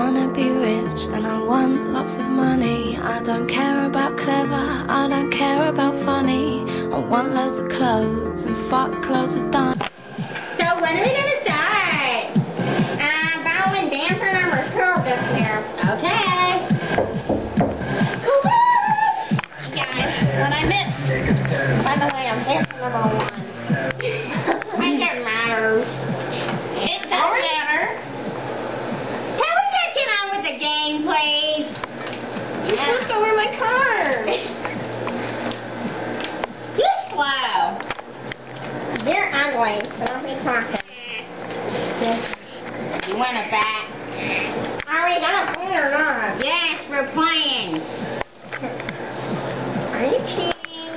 wanna be rich and I want lots of money. I don't care about clever, I don't care about funny. I want loads of clothes and fuck loads of dimes. So when are we gonna start? Following dancer number 12 this year. Okay. Guys, what I missed. By the way, I'm dancer number 1. I think it matters. It does matter. Can we just get on with the game, please? You flipped over my card. You're slow. You're ugly, so don't be talking. You want a bat? Are we gonna play or not? Yes, we're playing. Are you cheating?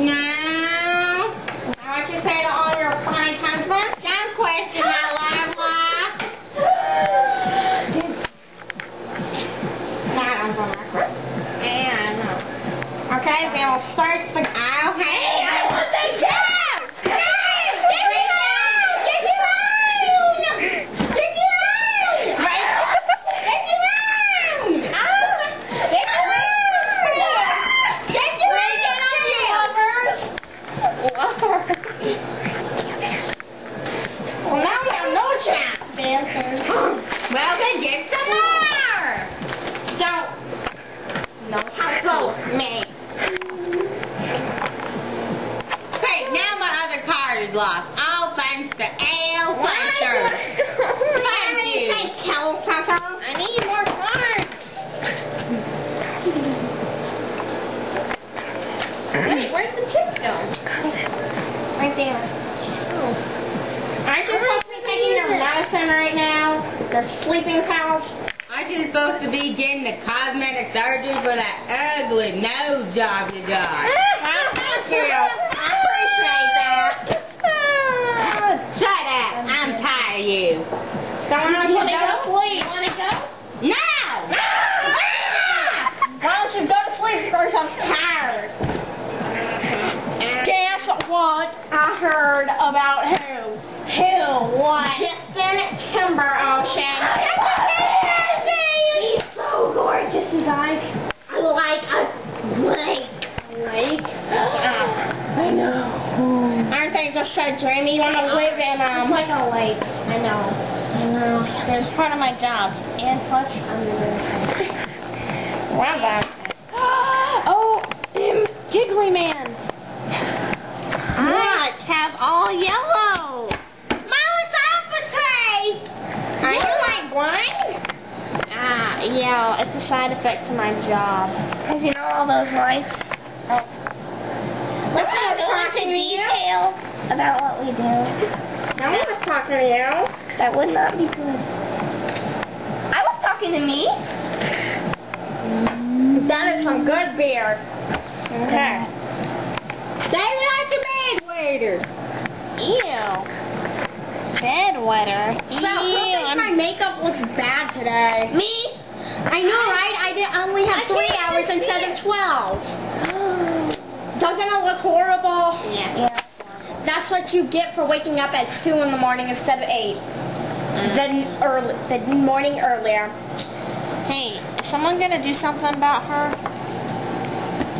No. Is that what you say to all your fine husbands? Don't question my love life. Yeah, I know. Okay, we'll start the... Oh, hey, I want the show! Get you out! Get you out! Get you out! Get you out! Get you out! Get you out! Well, now we have no chance, dancers. Well, then get some more! Don't. No hustle, me. Great, now my other card is lost. All thanks to Ale Fletcher. Thank you. Thank you, Fletcher. I need more cards. Wait, where'd the chips go? Right there. Aren't you supposed to be taking your medicine right now? Your sleeping pills? Aren't you supposed to be getting the cosmetic surgery for that ugly nose job you got? Thank you. I appreciate that. Shut up. I'm tired of you. Don't want you to go to sleep. You want to go? No! Why don't you go to sleep first? I'm tired. Guess what I heard about who? Who? What? Justin Timber-Ocean. He's so gorgeous, you guys. I like a lake. Lake? I know. Aren't they just so dreamy? You want to live in It's like a lake. I know. It's part of my job. And plus, I'm the well done. Oh, Jiggly Man. What? Have all yellow. Mouse opposite. Are you like blind? Yeah, it's a side effect to my job. Because you know all those lights? Oh. Let's not go into detail about what we do. No one was talking to you. That would not be good. I was talking to me. That is some good beer. Okay. Stay like a bedwetter. Ew. Bedwetter. So, who thinks my makeup looks bad today? Me? I know, right? I only have 3 hours instead of 12. Doesn't it look horrible? Yeah. That's what you get for waking up at 2 in the morning instead of 8. The morning earlier. Hey, is someone gonna do something about her?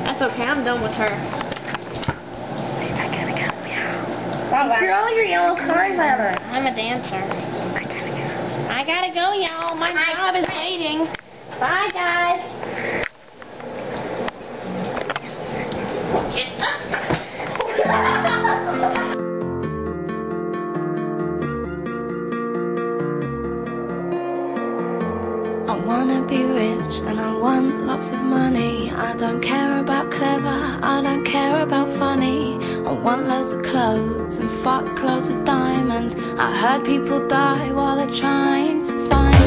That's okay, I'm done with her. I gotta go, yeah. You're all your yellow cards ever. I'm a dancer. I gotta go, y'all. My job is waiting. Bye, guys. I wanna be rich and I want lots of money. I don't care about clever, I don't care about funny. I want loads of clothes and fuck loads of diamonds. I heard people die while they're trying to find